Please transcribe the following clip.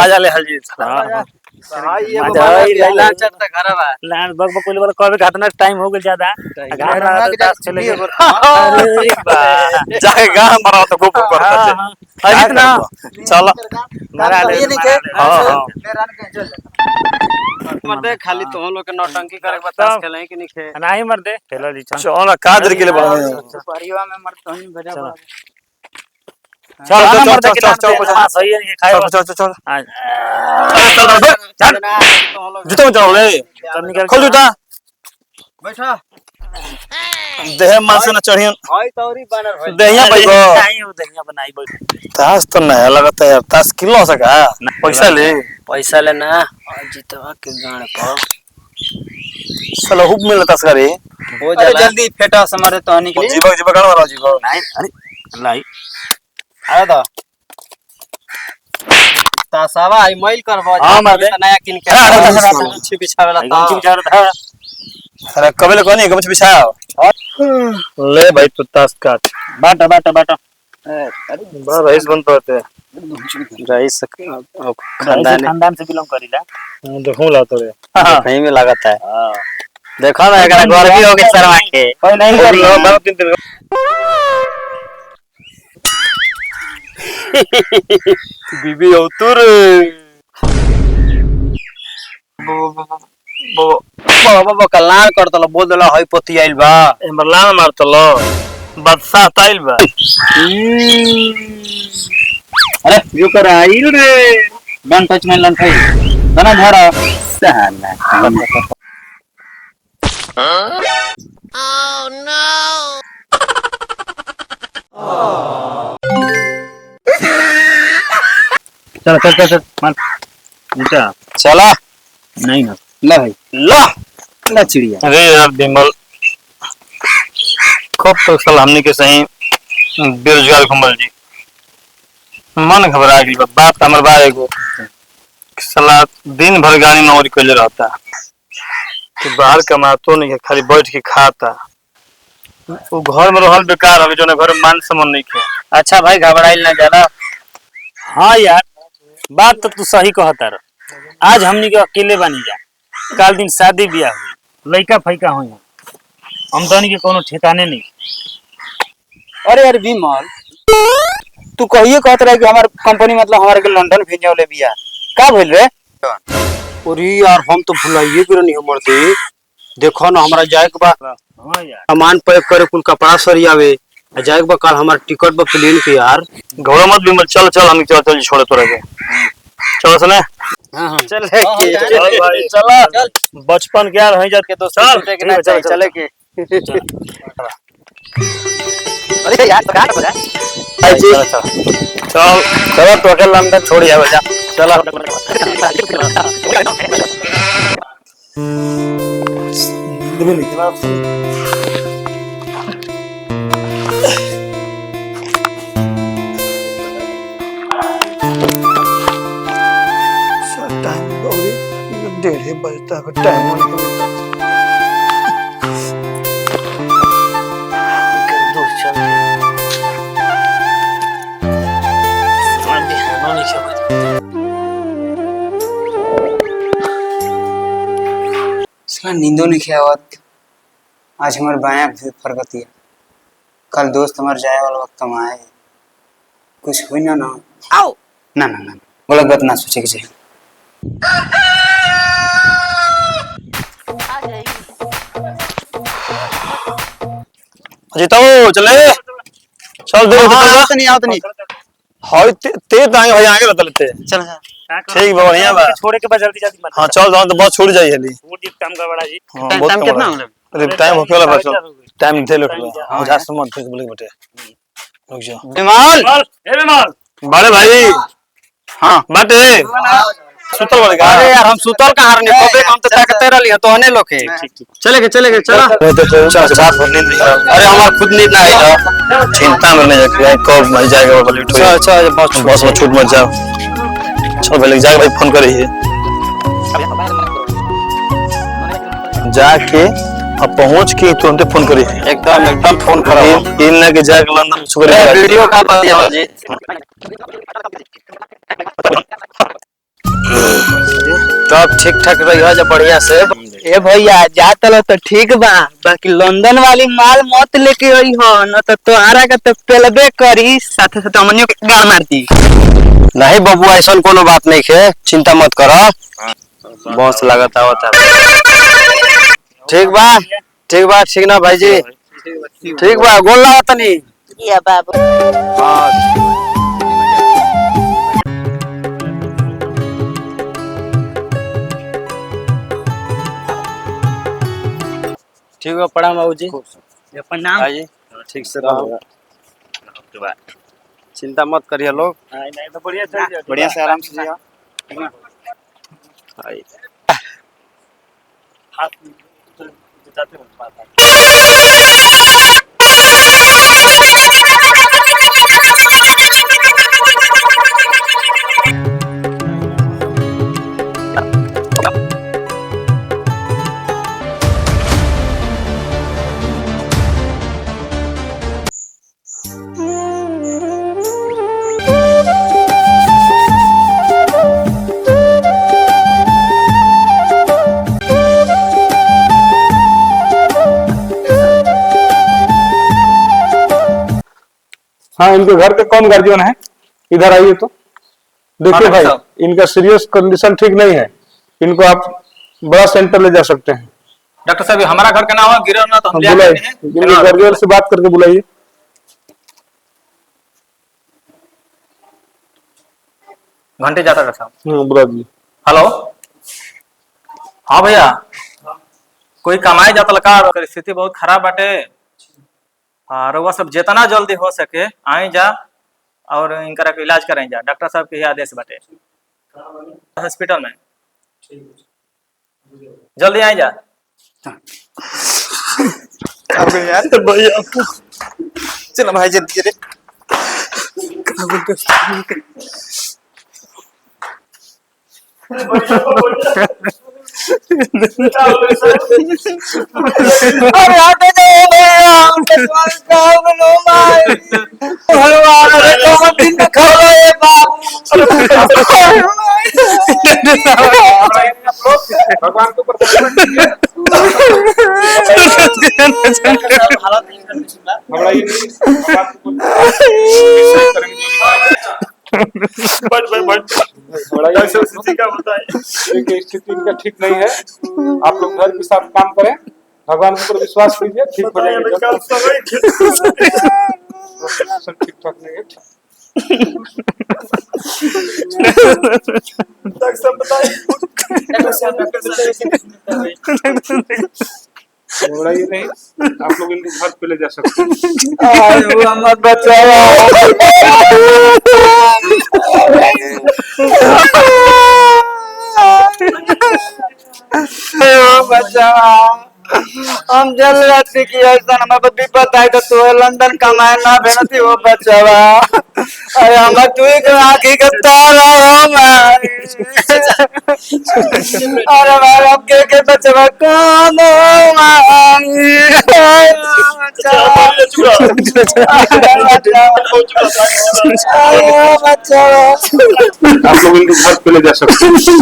आजा ले हल जी भाई एगो बाला लाल चट त खराब है लान बग बग बोले वाला कबे घाटना टाइम हो गेल ज्यादा घर आ के दास चले गए अरे बा जाके गांव मरा तो गोप करता छे अजित ना चल मारा ले हां मर्दे खाली तो हम लोग के नौटंकी करे बतास खेले कि नहीं खे नहीं मर दे खेलो जी चल कादर के लिए बड़ा परिवार में मरतो नहीं बजा चल चल मर दे चल चल हां सही है खाए चल चल चल चल जूता में चल ले चल निकल खोल जूता बैठा देह मासे न चढ़ियन भाई तौरी बानर भाई देहिया बैगो नहीं वो दहिया बनाई बैठ तास तो नहीं लगता है तास किलो हो सका पैसा ले ना जीतवा के गाड़ पर साला हुब में तास करे हो जाला जल्दी फेटा हमारे तो निकली जीवा गाड़ वाला जीवा नहीं अरे लाई आया था तासावा आई मैल करबो हां मर दे नया किन के छी बिछावेला गमछी बिछा रहा था अरे कबे कोनी गमछ बिछाओ ले भाई तू तास काट बाटा बाटा बाटा बा रईस बन पड़ते रईस खानदान से बिलोंग करीला देखो ला तोरे कहीं में लागत है देखो ना एकरा गर्मी हो गई शर्मा के कोई नहीं कर लो बाबा तीन दिन बीबी औतुर बाबा कल्याण करतला बोल देला हई पति आइल बा एमरला मारतलो बादशाह ताइल बा अरे यो कर आइल रे वन टच में लन खाई तना धरा सहना ओह नो चल चल चल चल मार बेटा चला नहीं ना ला भाई ला ला चिड़िया अरे यार बिमल कब तक साला हमने के सही बेरोजगार घुमल जी मन घबरा गई बाप हमर बा एगो साला दिन भर गाड़ी नौकरी कैले रहता तो बाहर कमातो नहीं है खाली बैठ के खाता वो घर में रहल बेकार हवे जोने घर में मान सम्मान नहीं है अच्छा भाई घबराइल ना जाला हाँ यार बात तो तू सही कहता रह आज हमनी के अकेले बनी जा कल दिन शादी ब्याह हुई लइका फैका हुई आमदनी के कोनो ठिकाने नहीं अरे यार विमल तू कहिए कहत रहे कि हमार कंपनी मतलब हमारे के लंदन भेजौले बिया का भइल रे अरे यार हम तो भुलाइए गिर नहीं हमर दे देखो ना हमरा जाए के बा हाँ यार सामान पैक करे कुल कपड़ा सरियावे जाए के बा कल हमार टिकट बा प्लेन के यार घोड़ा मत बिमल चल चल हम चल छोड़े तोरा के चल सुने हां चल चल भाई चल बचपन के यार है जात के दोस्त चल चले के अरे यार तो काट बजा चल चलो तो अकेला लंदन छोड़ जा बजा चल डेढ़ बजता है टाइम नींदो नहीं आवत आज हमारे बाया फरकत है कल दोस्त हमारे जाए वाला वक्त हम आए कुछ हुई ना ना आओ ना ना ना गलत बात ना सोचे के जीतो चले चल दे आवत नहीं हाय ते तांगे भाई आगे रहते लेते चल ठीक बा बढ़िया बा छोड़े के बाद जल्दी जल्दी मत हां चल जाओ तो बस छूट जाई हली छूट जी काम का बड़ा जी टाइम कितना हो अरे टाइम हो गया बस टाइम दे लो हां जा समझ ठीक बोले बेटे रुक जाओ विमल ए बेमाल बड़े भाई हां बाटे सुतल वाले अरे यार हम सुतल कहां रहने कबे हम तो ताकते रहली तो हने लोके चले के चला चल साथ नींद नहीं अरे हमार खुद नींद ना आई चिंता में नहीं जाके कब मर जाएगा बोले उठो अच्छा बस में छूट मत जाओ चल पहले जाके भाई फोन करिए जाके अब पहुंच के तुरंत फोन करिए एकदम फोन करो इन ना के जाके लंदन छुकर वीडियो का बतिया जी सब ठीक ठाक रही हो, जब बढ़िया से। ए भैया जा तलो तो ठीक बा, बाकी लंदन वाली माल मत लेके आई हो, न तो तोहरा का तो पेलबे करी, साथे साथे अमनियो के गाल मारती। नहीं बबू, ऐसा कोनो बात नहीं है, चिंता मत करो। बॉस लागत आवता। ठीक बा, ठीक बा, ठीक ना भाई जी? ठीक बा, गोल लागत नहीं। या बाबू हाँ ठीक बा, प्रणाम बाबू जी। प्रणाम। भाई जी ठीक से रहो, चिंता मत करिए लोग। नहीं तो बढ़िया चल जाए, बढ़िया से आराम से जिया। भाई हाथ जुटाते हो बात है। हाँ, इनके घर के कौन गार्जियन है? इधर आइए तो देखिए भाई, इनका सीरियस कंडीशन ठीक नहीं है, इनको आप बड़ा सेंटर ले जा सकते हैं। डॉक्टर साहब हमारा घर का नाम है गिरना, तो हम ले बुलाइए, आते हैं। इनके गार्जियन से बात करके बुलाइए। घंटे जाता डॉक्टर साहब। हाँ बुला दीजिए। हेलो, हाँ भैया, कोई कमाई जाता लगा, स्थिति बहुत खराब बाटे। हाँ रउआ सब जितना जल्दी हो सके आई जा और इनकरा के इलाज कराई जा। डॉक्टर साहब के ही आदेश बाटे, हॉस्पिटल में जल्दी आई जा। यार भैया चलो भाई जल्दी जल्दी। अरे आते जाओ भैया, उनके पास जाओ नो माय। भगवान रे कौन दिन में खा रहे बाप। भगवान के ऊपर घबराइए नहीं, भगवान के ऊपर स्थिति इनका ठीक नहीं है। आप लोग घर के साथ काम करें, भगवान के ऊपर विश्वास कीजिए, ठीक हो जाएगा। ठीक ठाक नहीं है। घबराइए नहीं, आप लोग इनको घर पे ले जा सकते हैं। मत बचाओ। हम जल रहे कि ऐसा हमारे विपत आई तो तू लंदन कमाए ना भेना थी वो बचावा। अरे हम तू के आखी के तारा हो मैं। अरे भाई अब के बचावा कौन हो आप लोग इनको घर पे ले जा सकते हैं।